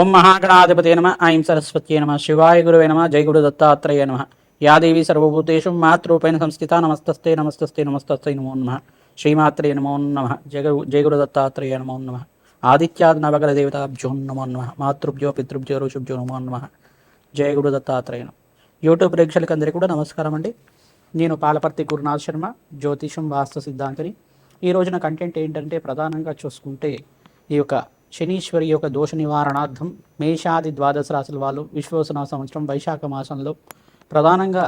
ఓం మహాగణాధిపతే నమ ఐం సరస్వత్యై నమ శివాయ గురువే నమ జై గురు దత్తాత్రేయ నమ యా దేవి సర్వభూతేషు మాతృరూపేణ సంస్థిత నమస్తస్తే నమస్తస్తే నమస్తస్తే నమో నమ శ్రీమాత్రే నమో నమ జై గురు దత్తాత్రేయ నమో నమ ఆదిత్యాద్ నవగ్ర దేవతాభ్యో నమో నమ మాతృభ్యో పితృభ్యో ఋషుభ్యో నమో నమ జయ గురు దత్తాత్రేయ. యూట్యూబ్ ప్రేక్షకులందరికీ కూడా నమస్కారం అండి. నేను పాలపర్తి గురునాథ్ శర్మ, జ్యోతిషం వాస్తు సిద్ధాంతిని. ఈ రోజున కంటెంట్ ఏంటంటే ప్రధానంగా చూసుకుంటే ఈ యొక్క శనీశ్వరి యొక్క దోష నివారణార్థం మేషాది ద్వాదశ రాశుల వాళ్ళు విశ్వవసన సంవత్సరం వైశాఖ మాసంలో ప్రధానంగా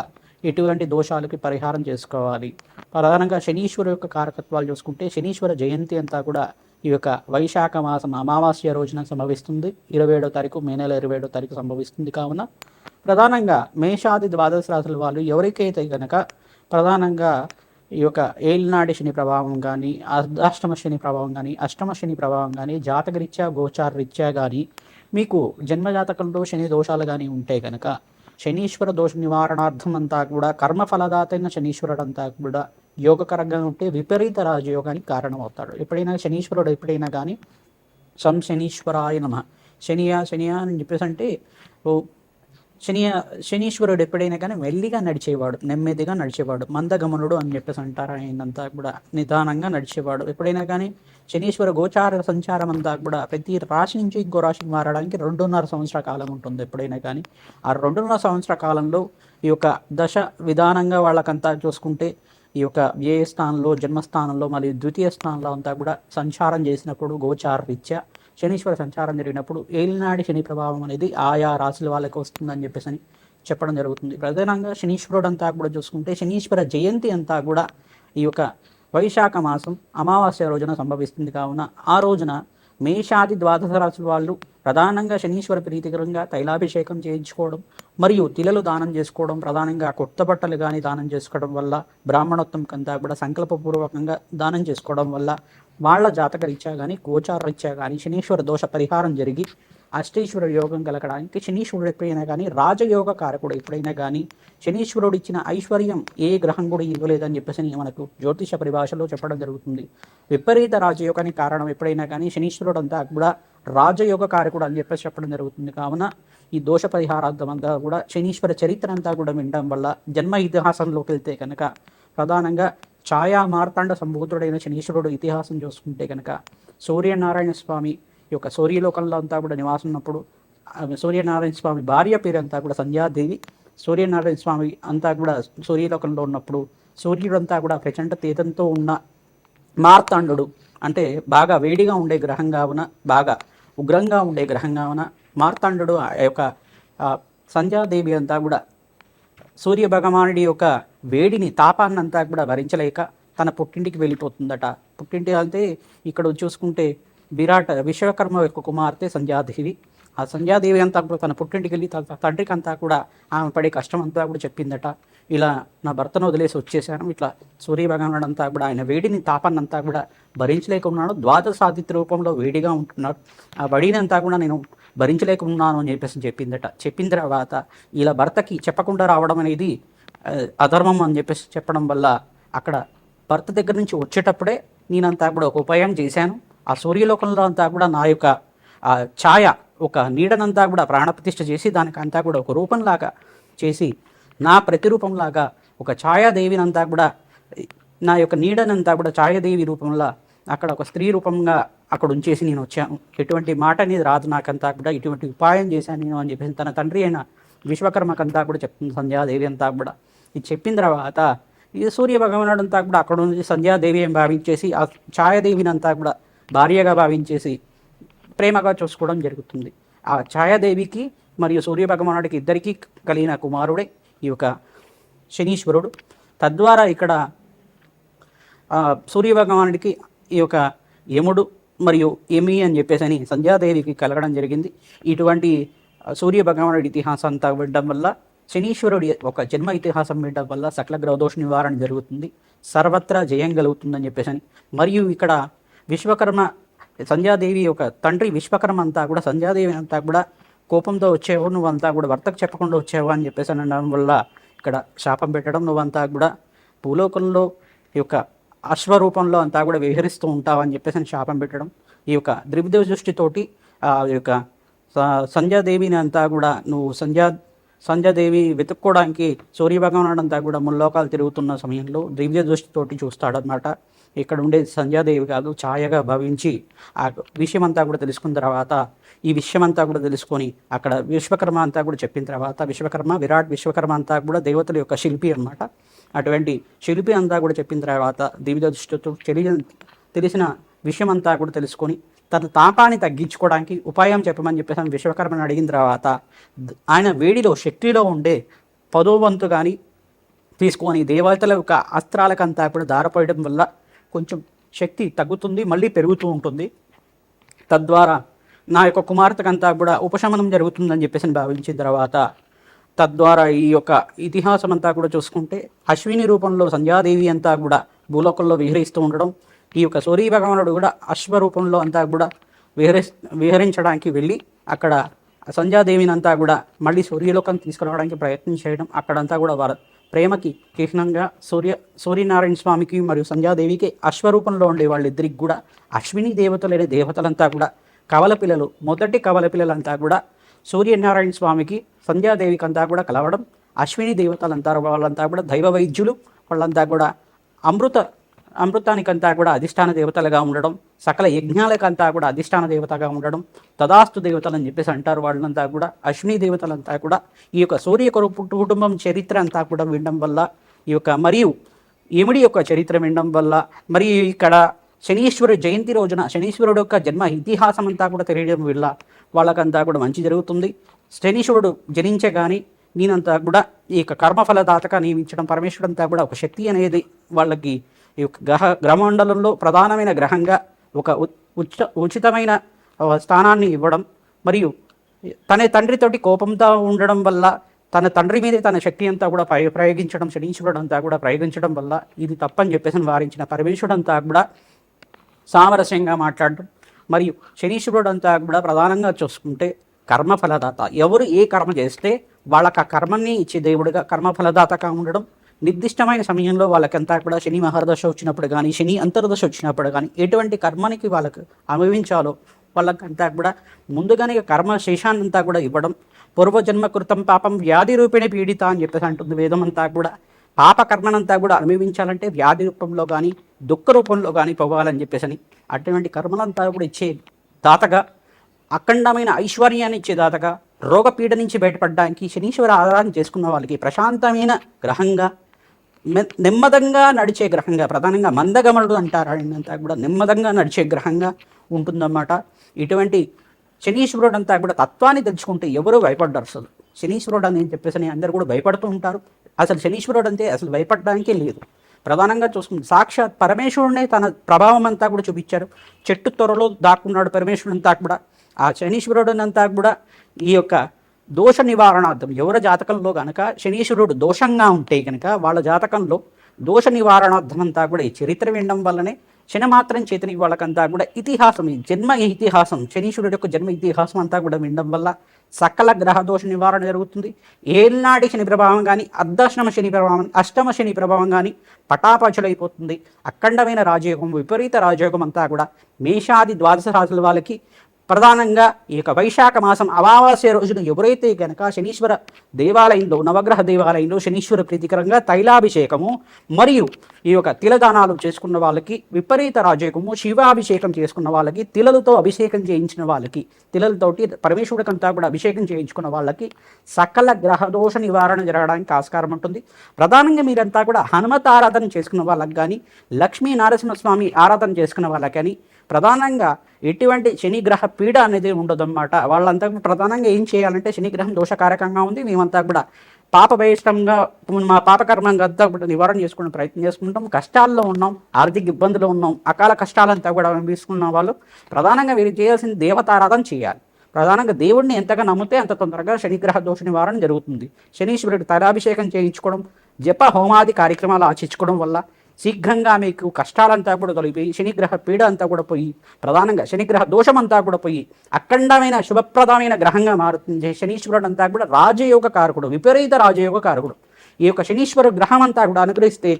ఎటువంటి దోషాలకి పరిహారం చేసుకోవాలి. ప్రధానంగా శనీశ్వరు యొక్క కారకత్వాలు చూసుకుంటే శనీశ్వర జయంతి అంతా కూడా ఈ యొక్క వైశాఖ మాసం అమావాస్య రోజున సంభవిస్తుంది. 27వ తారీఖు, మే నెల 27వ తారీఖు సంభవిస్తుంది. కావున ప్రధానంగా మేషాది ద్వాదశ రాశుల వాళ్ళు ఎవరికైతే కనుక ప్రధానంగా ఈ యొక్క ఏలినాడి శని ప్రభావం కానీ, అర్ధాష్టమ శని ప్రభావం కానీ, అష్టమ శని ప్రభావం కానీ, జాతకరీత్యా గోచార రీత్యా కానీ మీకు జన్మజాతకంలో శని దోషాలు కానీ ఉంటే కనుక శనీశ్వర దోష నివారణార్థం అంతా కూడా కర్మఫలదాతైన శనీశ్వరుడు అంతా కూడా యోగకరంగా ఉంటే విపరీత రాజయోగానికి కారణమవుతాడు. ఎప్పుడైనా కానీ శనీశ్వరాయ నమ, శనియా అని చెప్పేసి అంటే శనీశ్వరుడు ఎప్పుడైనా కానీ మెల్లిగా నడిచేవాడు, నెమ్మదిగా నడిచేవాడు, మందగమనుడు అని చెప్పేసి అంటారు. ఆయనంతా కూడా నిదానంగా నడిచేవాడు. ఎప్పుడైనా కానీ శనీశ్వర గోచార సంచారం అంతా కూడా ప్రతి రాశి నుంచి ఇంకో రాశికి మారడానికి 2.5 సంవత్సర కాలం ఉంటుంది. ఎప్పుడైనా కానీ ఆ 2.5 సంవత్సర కాలంలో ఈ యొక్క దశ విధానంగా వాళ్ళకంతా చూసుకుంటే ఈ యొక్క వ్యయ స్థానంలో, జన్మస్థానంలో మరియు ద్వితీయ స్థానంలో అంతా కూడా సంచారం చేసినప్పుడు గోచార రీత్యా శనీశ్వర సంచారం జరిగినప్పుడు ఏలినాడి శని ప్రభావం అనేది ఆయా రాశుల వాళ్ళకి వస్తుందని చెప్పేసి అని చెప్పడం జరుగుతుంది. ప్రధానంగా శనీశ్వరుడు అంతా కూడా చూసుకుంటే శనీశ్వర జయంతి అంతా కూడా ఈ యొక్క వైశాఖ మాసం అమావాస్య రోజున సంభవిస్తుంది. కావున ఆ రోజున మేషాది ద్వాదశ రాశుల వాళ్ళు ప్రధానంగా శనీశ్వర ప్రీతికరంగా తైలాభిషేకం చేయించుకోవడం మరియు తిలలు దానం చేసుకోవడం, ప్రధానంగా కొత్త బట్టలు కానీ దానం చేసుకోవడం వల్ల, బ్రాహ్మణోత్తం కంతా కూడా సంకల్పపూర్వకంగా దానం చేసుకోవడం వల్ల వాళ్ళ జాతక రీత్యా కానీ గోచార రీత్యా కానీ శనీశ్వర దోష పరిహారం జరిగి అష్టేశ్వర యోగం కలగడానికి శనీశ్వరుడు ఎప్పుడైనా కానీ రాజయోగ కారకుడు ఎప్పుడైనా కానీ శనీశ్వరుడు ఇచ్చిన ఐశ్వర్యం ఏ గ్రహం కూడా ఇవ్వలేదని చెప్పేసి మనకు జ్యోతిష పరిభాషలో చెప్పడం జరుగుతుంది. విపరీత రాజయోగానికి కారణం ఎప్పుడైనా కానీ శనీశ్వరుడు అంతా కూడా రాజయోగ కారకుడు అని చెప్పేసి చెప్పడం జరుగుతుంది. కావున ఈ దోష పరిహారార్థం అంతా కూడా శనీశ్వర చరిత్ర అంతా కూడా వినడం వల్ల జన్మ ఇతిహాసంలోకి వెళ్తే కనుక ప్రధానంగా ఛాయా మార్తాండ సంభూతుడైన శనీశ్వరుడు ఇతిహాసం చూసుకుంటే కనుక సూర్యనారాయణ స్వామి యొక్క సూర్యలోకంలో అంతా కూడా నివాసం ఉన్నప్పుడు సూర్యనారాయణ స్వామి భార్య పేరు అంతా కూడా సంధ్యాదేవి. సూర్యనారాయణ స్వామి అంతా కూడా సూర్యలోకంలో ఉన్నప్పుడు సూర్యుడంతా కూడా ప్రచండ తేజంతో ఉన్న మార్తాండు అంటే బాగా వేడిగా ఉండే గ్రహం కావున, బాగా ఉగ్రంగా ఉండే గ్రహం కావున మార్తాండు ఆ యొక్క సంధ్యాదేవి అంతా కూడా సూర్య భగవానుడి యొక్క వేడిని తాపాన్నంతా కూడా భరించలేక తన పుట్టింటికి వెళ్ళిపోతుందట. పుట్టింటి అంటే ఇక్కడ చూసుకుంటే విశ్వకర్మ యొక్క కుమార్తె సంధ్యాదేవి. ఆ సంధ్యాదేవి అంతా కూడా తన పుట్టింటికి వెళ్ళి తన తండ్రికి అంతా కూడా ఆమె పడే కష్టం అంతా కూడా చెప్పిందట. ఇలా నా భర్తను వదిలేసి వచ్చేసాను, ఇట్లా సూర్య భగవానుడు అంతా కూడా ఆయన వేడిని తాపాన్నంతా కూడా భరించలేకున్నాడు, ద్వాదశాదిత్య రూపంలో వేడిగా ఉంటున్నాడు, ఆ వడినంతా కూడా నేను భరించలేకున్నాను అని చెప్పిందట. చెప్పిన తర్వాత ఇలా భర్తకి చెప్పకుండా రావడం అనేది అధర్మం అని చెప్పడం వల్ల అక్కడ భర్త దగ్గర నుంచి వచ్చేటప్పుడే నేనంతా కూడా ఒక ఉపాయం చేశాను. ఆ సూర్యలోకంలో అంతా కూడా నా యొక్క ఛాయ ఒక నీడనంతా కూడా ప్రాణప్రతిష్ఠ చేసి దానికి అంతా కూడా ఒక రూపంలాగా చేసి నా ప్రతిరూపంలాగా ఒక ఛాయాదేవినంతా కూడా నా యొక్క నీడనంతా కూడా ఛాయాదేవి రూపంలో అక్కడ ఒక స్త్రీ రూపంగా అక్కడ ఉంచేసి నేను వచ్చాను. ఎటువంటి మాట అనేది రాదు నాకంతా కూడా, ఇటువంటి ఉపాయం చేశాను నేను అని చెప్పేసి తన తండ్రి అయిన విశ్వకర్మకంతా కూడా చెప్తుంది సంధ్యాదేవి అంతా కూడా. ఇది చెప్పిన తర్వాత ఈ సూర్య భగవానుడు అంతా కూడా అక్కడ నుంచి సంధ్యాదేవి అని భావించేసి ఆ ఛాయాదేవిని అంతా కూడా భార్యగా భావించేసి ప్రేమగా చూసుకోవడం జరుగుతుంది. ఆ ఛాయాదేవికి మరియు సూర్య భగవానుడికి ఇద్దరికీ కలిగిన కుమారుడే ఈ యొక్క శనీశ్వరుడు. తద్వారా ఇక్కడ సూర్య భగవానుడికి ఈ యొక్క యముడు మరియు యమి అని చెప్పేసి అని సంధ్యాదేవికి కలగడం జరిగింది. ఇటువంటి సూర్య భగవానుడి ఇతిహాసం అంతా వినడం వల్ల శనీశ్వరుడి ఒక జన్మ ఇతిహాసం వినడం వల్ల సకల గ్రహదోష నివారణ జరుగుతుంది, సర్వత్రా జయం కలుగుతుందని చెప్పేసి అని. మరియు ఇక్కడ విశ్వకర్మ సంధ్యాదేవి యొక్క తండ్రి విశ్వకర్మ అంతా కూడా సంధ్యాదేవి అంతా కూడా కోపంతో వచ్చేవు, నువ్వంతా కూడా భర్తకు చెప్పకుండా వచ్చేవా అని చెప్పేసి అనడం వల్ల ఇక్కడ శాపం పెట్టడం, నువ్వంతా కూడా భూలోకంలో ఈ యొక్క అశ్వరూపంలో అంతా కూడా విహరిస్తూ ఉంటావని చెప్పేసి శాపం పెట్టడం. ఈ యొక్క ద్రివిదేవ దృష్టితోటి ఆ యొక్క సంధ్యాదేవిని అంతా కూడా నువ్వు సంధ్యాదేవి వెతుక్కోవడానికి సూర్యభగవానుడు అంతా కూడా ముల్లోకాలు తిరుగుతున్న సమయంలో దివ్య దృష్టితోటి చూస్తాడనమాట. ఇక్కడ ఉండే సంధ్యాదేవి కాదు, ఛాయగా భావించి ఆ విషయమంతా కూడా తెలుసుకున్న తర్వాత, ఈ విషయమంతా కూడా తెలుసుకొని అక్కడ విశ్వకర్మ అంతా కూడా చెప్పిన తర్వాత, విరాట్ విశ్వకర్మ అంతా కూడా దేవతల యొక్క శిల్పి అనమాట. అటువంటి శిల్పి అంతా కూడా చెప్పిన తర్వాత దివ్య దృష్టితో తెలిసిన విషయమంతా కూడా తెలుసుకొని తన తాపాన్ని తగ్గించుకోవడానికి ఉపాయం చెప్పమని చెప్పేసి విశ్వకర్మని అడిగిన తర్వాత, ఆయన వేడిలో శక్తిలో ఉండే 10వ వంతు కానీ తీసుకొని దేవతల యొక్క అస్త్రాలకంతా కూడా దారపోయడం వల్ల కొంచెం శక్తి తగ్గుతుంది, మళ్ళీ పెరుగుతూ ఉంటుంది. తద్వారా నా యొక్క కుమార్తెకంతా కూడా ఉపశమనం జరుగుతుందని చెప్పేసి భావించిన తర్వాత, తద్వారా ఈ యొక్క ఇతిహాసం అంతా కూడా చూసుకుంటే అశ్విని రూపంలో సంధ్యాదేవి అంతా కూడా భూలోకంలో విహరిస్తూ ఉండడం, ఈ యొక్క సూర్య భగవానుడు కూడా అశ్వరూపంలో అంతా కూడా విహరించడానికి వెళ్ళి అక్కడ సంధ్యాదేవిని అంతా కూడా మళ్ళీ సూర్యలోకం తీసుకురావడానికి ప్రయత్నం చేయడం, అక్కడంతా కూడా వారు ప్రేమకి చిహ్నంగా సూర్యనారాయణ స్వామికి మరియు సంధ్యాదేవికి అశ్వరూపంలో ఉండే వాళ్ళిద్దరికి కూడా అశ్విని దేవతలైన దేవతలంతా కూడా కవలపిల్లలు, మొదటి కవలపిల్లలంతా కూడా సూర్యనారాయణ స్వామికి సంధ్యాదేవికి అంతా కూడా కలవడం, అశ్విని దేవతలంతా వాళ్ళంతా కూడా దైవ వైద్యులు, వాళ్ళంతా కూడా అమృతానికంతా కూడా అధిష్టాన దేవతలుగా ఉండడం, సకల యజ్ఞాలకంతా కూడా అధిష్టాన దేవతగా ఉండడం, తదాస్తు దేవతలు అని చెప్పేసి అంటారు. వాళ్ళంతా కూడా అశ్విని దేవతలంతా కూడా ఈ యొక్క సూర్య కుటుంబం చరిత్ర అంతా కూడా వినడం వల్ల, ఈ యొక్క మరియు యముడి యొక్క చరిత్ర వినడం వల్ల, మరియు ఇక్కడ శనీశ్వరుడు జయంతి రోజున శనీశ్వరుడు యొక్క జన్మ ఇతిహాసం అంతా కూడా తెలియడం వల్ల వాళ్ళకంతా కూడా మంచి జరుగుతుంది. శనీశ్వరుడు జనించే కానీ నేనంతా కూడా ఈ యొక్క కర్మఫలదాతగా నియమించడం, పరమేశ్వరుడంతా కూడా ఒక శక్తి అనేది వాళ్ళకి ఈ యొక్క గ్రహమండలంలో ప్రధానమైన గ్రహంగా ఒక ఉచితమైన స్థానాన్ని ఇవ్వడం, మరియు తన తండ్రితోటి కోపంతో ఉండడం వల్ల తన తండ్రి మీద తన శక్తి అంతా కూడా ప్రయోగించడం, శనీశ్వరుడు అంతా కూడా ప్రయోగించడం వల్ల ఇది తప్పని చెప్పేసి వారించిన పరమేశ్వరుడు అంతా కూడా సామరస్యంగా మాట్లాడడం, మరియు శనీశ్వరుడు అంతా కూడా ప్రధానంగా చూసుకుంటే కర్మఫలదాత. ఎవరు ఏ కర్మ చేస్తే వాళ్ళకి ఆ కర్మని ఇచ్చే దేవుడిగా కర్మఫలదాతగా ఉండడం, నిర్దిష్టమైన సమయంలో వాళ్ళకంతా కూడా శని మహర్దశ వచ్చినప్పుడు కానీ, శని అంతర్దశ వచ్చినప్పుడు కానీ ఎటువంటి కర్మనికి వాళ్ళకు అనుభవించాలో వాళ్ళకంతా కూడా ముందుగానే కర్మ శేషాన్నంతా కూడా ఇవ్వడం, పూర్వజన్మ కృతం పాపం వ్యాధి రూపేణ పీడిత అని చెప్పేసి అంటుంది వేదం అంతా కూడా. పాప కర్మనంతా కూడా అనుభవించాలంటే వ్యాధి రూపంలో కానీ దుఃఖ రూపంలో కానీ పోవాలని చెప్పేసి అటువంటి కర్మలంతా కూడా ఇచ్చే దాతగా, అఖండమైన ఐశ్వర్యాన్ని ఇచ్చే దాతగా, రోగపీడ నుంచి బయటపడడానికి శనీశ్వర ఆరాధన చేసుకున్న వాళ్ళకి ప్రశాంతమైన గ్రహంగా, నెమ్మదంగా నడిచే గ్రహంగా, ప్రధానంగా మందగమనుడు అంటారు అంతా కూడా నెమ్మదంగా నడిచే గ్రహంగా ఉంటుందన్నమాట. ఇటువంటి శనీశ్వరుడు అంతా కూడా తత్వాన్ని తెలుసుకుంటే ఎవరు భయపడ్డారు. అసలు శనీశ్వరుడు అని చెప్పేసి అందరూ కూడా భయపడుతూ ఉంటారు. అసలు శనీశ్వరుడు అంటే అసలు భయపడడానికే లేదు. ప్రధానంగా చూసుకుంటే సాక్షాత్ పరమేశ్వరుడే తన ప్రభావం అంతా కూడా చూపించారు. చెట్టు త్వరలో దాక్కున్నాడు పరమేశ్వరుడు అంతా కూడా. ఆ శనీశ్వరుడునంతా కూడా ఈ యొక్క దోష నివారణార్థం ఎవరి జాతకంలో కనుక శనీశ్వరుడు దోషంగా ఉంటే కనుక వాళ్ళ జాతకంలో దోష నివారణార్థం అంతా కూడా ఈ చరిత్ర వినడం వల్లనే శని మాత్రం చేతని వాళ్ళకంతా కూడా ఇతిహాసం, ఈ జన్మ ఇతిహాసం, శనీశ్వరుడు యొక్క జన్మ ఇతిహాసం అంతా కూడా వినడం వల్ల సకల గ్రహ దోష నివారణ జరుగుతుంది. ఏనాటి శని ప్రభావం కానీ, అర్ధాష్టమ శని ప్రభావం, అష్టమ శని ప్రభావం కానీ పటాపంచలైపోతుంది. అఖండమైన రాజయోగం, విపరీత రాజయోగం అంతా కూడా మేషాది ద్వాదశ రాశుల వాళ్ళకి ప్రధానంగా ఈ యొక్క వైశాఖ మాసం అమావాస్య రోజున ఎవరైతే కనుక శనీశ్వర దేవాలయంలో, నవగ్రహ దేవాలయంలో శనీశ్వర ప్రీతికరంగా తైలాభిషేకము మరియు ఈ యొక్క తిలదానాలు చేసుకున్న వాళ్ళకి, విపరీత రాజయోగము, శివాభిషేకం చేసుకున్న వాళ్ళకి, తిలలతో అభిషేకం చేయించిన వాళ్ళకి, తిలలతోటి పరమేశ్వరుడికంతా కూడా అభిషేకం చేయించుకున్న వాళ్ళకి సకల గ్రహదోష నివారణ జరగడానికి ఆస్కారం ఉంటుంది. ప్రధానంగా మీరంతా కూడా హనుమత్ ఆరాధన చేసుకున్న వాళ్ళకి కానీ, లక్ష్మీ నరసింహస్వామి ఆరాధన చేసుకున్న వాళ్ళకి కానీ ప్రధానంగా ఎటువంటి శనిగ్రహ పీడ అనేది ఉండదన్నమాట. వాళ్ళంతా ప్రధానంగా ఏం చేయాలంటే, శనిగ్రహం దోషకారకంగా ఉంది, మేమంతా కూడా పాపభయిష్టంగా మా పాపకర్మంగా అంతా కూడా నివారణ చేసుకునే ప్రయత్నం చేసుకుంటాం. కష్టాల్లో ఉన్నాం, ఆర్థిక ఇబ్బందులు ఉన్నాం, అకాల కష్టాలంతా కూడా తీసుకున్న వాళ్ళు ప్రధానంగా వీరు చేయాల్సిన దేవతారాధన చేయాలి. ప్రధానంగా దేవుడిని ఎంతగా నమ్మితే అంత తొందరగా శనిగ్రహ దోష నివారణ జరుగుతుంది. శనీశ్వరుడికి తైలాభిషేకం చేయించుకోవడం, జప హోమాది కార్యక్రమాలు ఆచరించుకోవడం వల్ల శీఘ్రంగా మీకు కష్టాలంతా కూడా తొలగిపోయి శనిగ్రహ పీడ అంతా కూడా పోయి, ప్రధానంగా శనిగ్రహ దోషమంతా కూడా పోయి అఖండమైన శుభప్రదమైన గ్రహంగా మారుతుంది. శనీశ్వరుడు అంతా కూడా రాజయోగ కారకుడు, విపరీత రాజయోగ కారకుడు. ఈ యొక్క శనీశ్వర గ్రహం అంతా కూడా అనుగ్రహిస్తే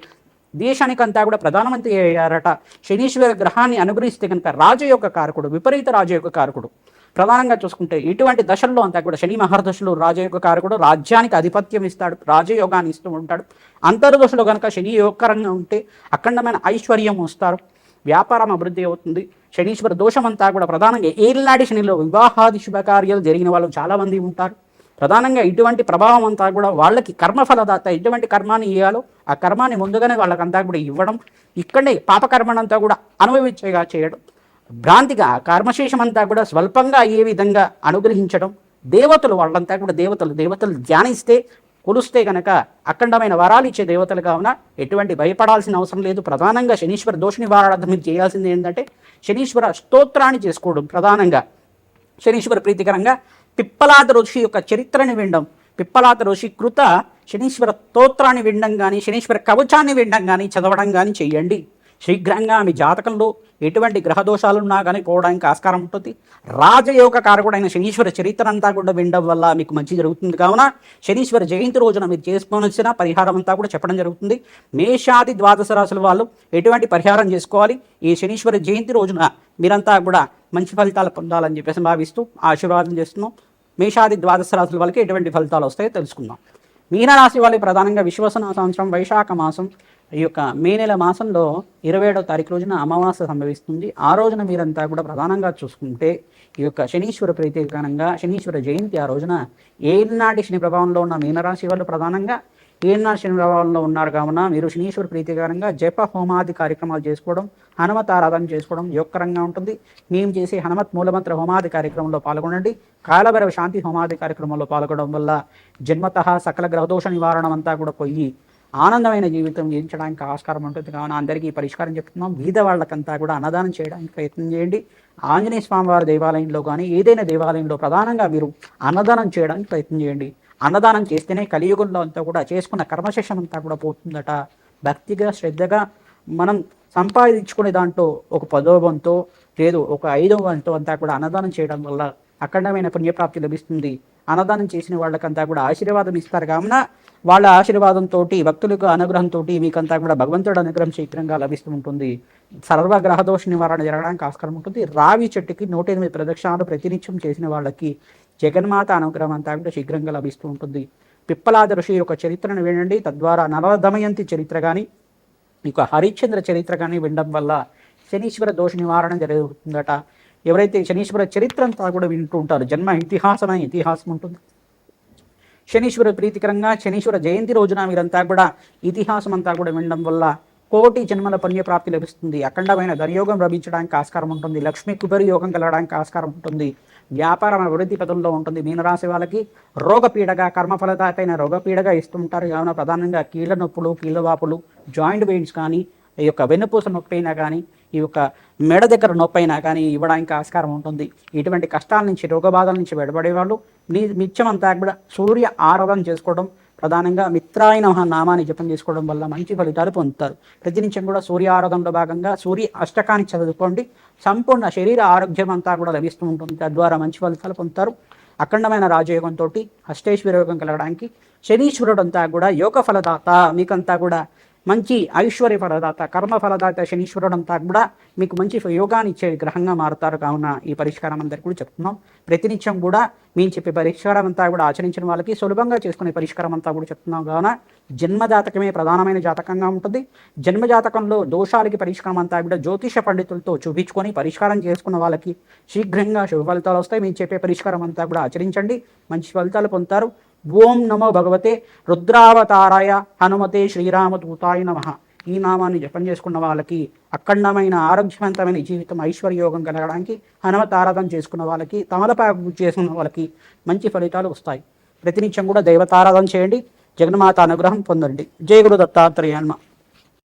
దేశానికంతా కూడా ప్రధానమంత్రి అయ్యారట. శనీశ్వర గ్రహాన్ని అనుగ్రహిస్తే కనుక రాజయోగ కారకుడు, విపరీత రాజయోగ కారకుడు. ప్రధానంగా చూసుకుంటే ఇటువంటి దశల్లో అంతా కూడా శని మహర్దశలు రాజయోగ కారకుడు, రాజ్యానికి ఆధిపత్యం ఇస్తాడు, రాజయోగాన్ని ఇస్తూ ఉంటాడు. అంతర్దశలో కనుక శని యోగకరంగా ఉంటే అఖండమైన ఐశ్వర్యం వస్తారు, వ్యాపారం అభివృద్ధి అవుతుంది. శనీశ్వర దోషం అంతా కూడా ప్రధానంగా ఏళ్ళనాటి శనిలో వివాహాది శుభకార్యాలు జరిగిన వాళ్ళు చాలామంది ఉంటారు. ప్రధానంగా ఇటువంటి ప్రభావం అంతా కూడా వాళ్ళకి కర్మఫలదాత ఎటువంటి కర్మాన్ని ఇవ్వాలో ఆ కర్మాన్ని ముందుగానే వాళ్ళకంతా కూడా ఇవ్వడం, ఇక్కడే పాపకర్మనంతా కూడా అనుభవించేగా చేయడం, భ్రాంతిగా కర్మశేషం అంతా కూడా స్వల్పంగా అయ్యే విధంగా అనుగ్రహించడం, దేవతలు వాళ్ళంతా కూడా దేవతలు ధ్యానిస్తే కొలుస్తే కనుక అఖండమైన వరాలు ఇచ్చే దేవతలు కావున ఎటువంటి భయపడాల్సిన అవసరం లేదు. ప్రధానంగా శనీశ్వర దోష నివారణార్థం మీరు చేయాల్సింది ఏంటంటే శనీశ్వర స్తోత్రాన్ని చేసుకోవడం. ప్రధానంగా శనీశ్వర ప్రీతికరంగా పిప్పలాద ఋషి యొక్క చరిత్రని వినడం, పిప్పలాద ఋషి కృత శనీశ్వర స్తోత్రాన్ని వినడం కానీ, శనీశ్వర కవచాన్ని వినడం కానీ, చదవడం కానీ చెయ్యండి. శీఘ్రంగా మీ జాతకంలో ఎటువంటి గ్రహదోషాలున్నా కానీ పోవడానికి ఆస్కారం ఉంటుంది. రాజయోగ కారకుడైన శనీశ్వర చరిత్ర అంతా కూడా వినడం వల్ల మీకు మంచి జరుగుతుంది. కావున శనీశ్వర జయంతి రోజున మీరు చేసుకోవాల్సిన పరిహారం అంతా కూడా చెప్పడం జరుగుతుంది. మేషాది ద్వాదశ రాశుల వాళ్ళు ఎటువంటి పరిహారం చేసుకోవాలి, ఈ శనీశ్వర జయంతి రోజున మీరంతా కూడా మంచి ఫలితాలు పొందాలని చెప్పేసి భావిస్తూ ఆశీర్వాదం చేస్తున్నాం. మేషాది ద్వాదశ రాశుల వాళ్ళకి ఎటువంటి ఫలితాలు వస్తాయో తెలుసుకుందాం. మీనరాశి వాళ్ళకి ప్రధానంగా విశ్వసన సంవత్సరం వైశాఖ మాసం ఈ యొక్క మే నెల మాసంలో 27వ తారీఖు రోజున అమావాస్య సంభవిస్తుంది. ఆ రోజున మీరంతా కూడా ప్రధానంగా చూసుకుంటే ఈ యొక్క శనీశ్వర ప్రీతికరంగా శనీశ్వర జయంతి ఆ రోజున ఏనాటి శని ప్రభావంలో ఉన్న మీనరాశి వాళ్ళు ప్రధానంగా ఏనాటి శని ప్రభావంలో ఉన్నారు కావున మీరు శనీశ్వర ప్రీతికరంగా జప హోమాది కార్యక్రమాలు చేసుకోవడం, హనుమత్ ఆరాధన చేసుకోవడం యోగకరంగా ఉంటుంది. మేము చేసే హనుమత్ మూలమంత్ర హోమాది కార్యక్రమంలో పాల్గొనండి. కాలభైరవ శాంతి హోమాది కార్యక్రమంలో పాల్గొనడం వల్ల జన్మతః సకల గ్రహదోష నివారణం అంతా కూడా పోయి ఆనందమైన జీవితం జీవించడానికి ఆస్కారం ఉంటుంది. కావున అందరికీ పరిష్కారం చెప్తున్నాం. బీద వాళ్ళకంతా కూడా అన్నదానం చేయడానికి ప్రయత్నం చేయండి. ఆంజనేయ స్వామివారి దేవాలయంలో కానీ ఏదైనా దేవాలయంలో ప్రధానంగా మీరు అన్నదానం చేయడానికి ప్రయత్నం చేయండి. అన్నదానం చేస్తేనే కలియుగంలో అంతా కూడా చేసుకున్న కర్మశేషం అంతా కూడా పోతుందట. భక్తిగా శ్రద్ధగా మనం సంపాదించుకునే దాంట్లో ఒక 10వ వంతో లేదు ఒక 5వ వంతో అంతా కూడా అన్నదానం చేయడం వల్ల అఖండమైన పుణ్యప్రాప్తి లభిస్తుంది. అన్నదానం చేసిన వాళ్ళకంతా కూడా ఆశీర్వాదం ఇస్తారు కావున వాళ్ళ ఆశీర్వాదంతో భక్తులకు అనుగ్రహంతో మీకంతా కూడా భగవంతుడు అనుగ్రహం శీఘ్రంగా లభిస్తూ ఉంటుంది. సర్వగ్రహదోష నివారణ జరగడానికి ఆస్కారం ఉంటుంది. రావి చెట్టుకి 108 ప్రదక్షిణాలు ప్రతినిత్యం చేసిన వాళ్ళకి జగన్మాత అనుగ్రహం అంతా కూడా శీఘ్రంగా లభిస్తూ ఉంటుంది. పిప్పలాద ఋషి యొక్క చరిత్రను వినండి. తద్వారా నలదమయంతి చరిత్ర కానీ ఇక హరిశ్చంద్ర చరిత్ర కానీ వినడం వల్ల శనీశ్వర దోష నివారణ జరుగుతుందట. ఎవరైతే శనీశ్వర చరిత్ర అంతా కూడా వింటూ ఉంటారు, జన్మ ఇతిహాసమైన ఇతిహాసం ఉంటుంది. శనీశ్వర ప్రీతికరంగా శనీశ్వర జయంతి రోజున మీరంతా కూడా ఇతిహాసం అంతా కూడా వినడం వల్ల కోటి జన్మల పుణ్యప్రాప్తి లభిస్తుంది. అఖండమైన ధనయోగం లభించడానికి ఆస్కారం ఉంటుంది. లక్ష్మీ కుబేర యోగం కలగడానికి ఆస్కారం ఉంటుంది. వ్యాపారం అభివృద్ధి పదంలో ఉంటుంది. మీనరాశి వాళ్ళకి రోగపీడగా కర్మఫలదాతైన రోగపీడగా ఇస్తుంటారు. కావున ప్రధానంగా కీళ్ళ నొప్పులు, కీళ్ళ వాపులు, జాయింట్ పెయిన్స్ కానీ, ఈ యొక్క వెన్నుపూస నొప్పి అయినా కానీ, ఈ యొక్క మెడ దగ్గర నొప్పి అయినా కానీ ఇవ్వడానికి ఆస్కారం ఉంటుంది. ఇటువంటి కష్టాల నుంచి రోగబాధల నుంచి బయటపడేవాళ్ళు నిత్యమంతా కూడా సూర్య ఆరాధన చేసుకోవడం, ప్రధానంగా మిత్రాయ నమః నామాన్ని జపం చేసుకోవడం వల్ల మంచి ఫలితాలు పొందుతారు. ప్రతినిత్యం కూడా సూర్య ఆరాధనలో భాగంగా సూర్య అష్టకాన్ని చదువుకోండి. సంపూర్ణ శరీర ఆరోగ్యం అంతా కూడా లభిస్తూ ఉంటుంది. తద్వారా మంచి ఫలితాలు పొందుతారు. అఖండమైన రాజయోగంతో అష్టేశ్వర యోగం కలగడానికి శనీశ్వరుడు అంతా కూడా యోగ ఫలదాత, మీకంతా కూడా మంచి ఐశ్వర్య ఫలదాత, కర్మ ఫలదాత శనీశ్వరుడు అంతా కూడా మీకు మంచి యోగాన్ని ఇచ్చే గ్రహంగా మారుతారు. కావున ఈ పరిష్కారం అందరికీ కూడా చెప్తున్నాం. ప్రతినిత్యం కూడా మేము చెప్పే పరిష్కారం అంతా కూడా ఆచరించిన వాళ్ళకి సులభంగా చేసుకునే పరిష్కారం అంతా కూడా చెప్తున్నాం. కావున జన్మజాతకమే ప్రధానమైన జాతకంగా ఉంటుంది. జన్మజాతకంలో దోషాలకి పరిష్కారం అంతా కూడా జ్యోతిష పండితులతో చూపించుకొని పరిష్కారం చేసుకున్న వాళ్ళకి శీఘ్రంగా శుభ ఫలితాలు వస్తాయి. మేము చెప్పే పరిష్కారం అంతా కూడా ఆచరించండి, మంచి ఫలితాలు పొందుతారు. ఓం నమో భగవతే రుద్రావతారాయ హనుమతే శ్రీరామదూతాయ నమః. ఈ నామాన్ని జపం చేసుకున్న వాళ్ళకి అఖండమైన ఆరోగ్యవంతమైన జీవితం, ఐశ్వర్యోగం కలగడానికి, హనుమత్ ఆరాధన చేసుకున్న వాళ్ళకి, తమలపాకు చేసుకున్న వాళ్ళకి మంచి ఫలితాలు వస్తాయి. ప్రతినిత్యం కూడా దైవతారాధన చేయండి, జగన్మాత అనుగ్రహం పొందండి. జయ గురు దత్తాత్రేయ నమః.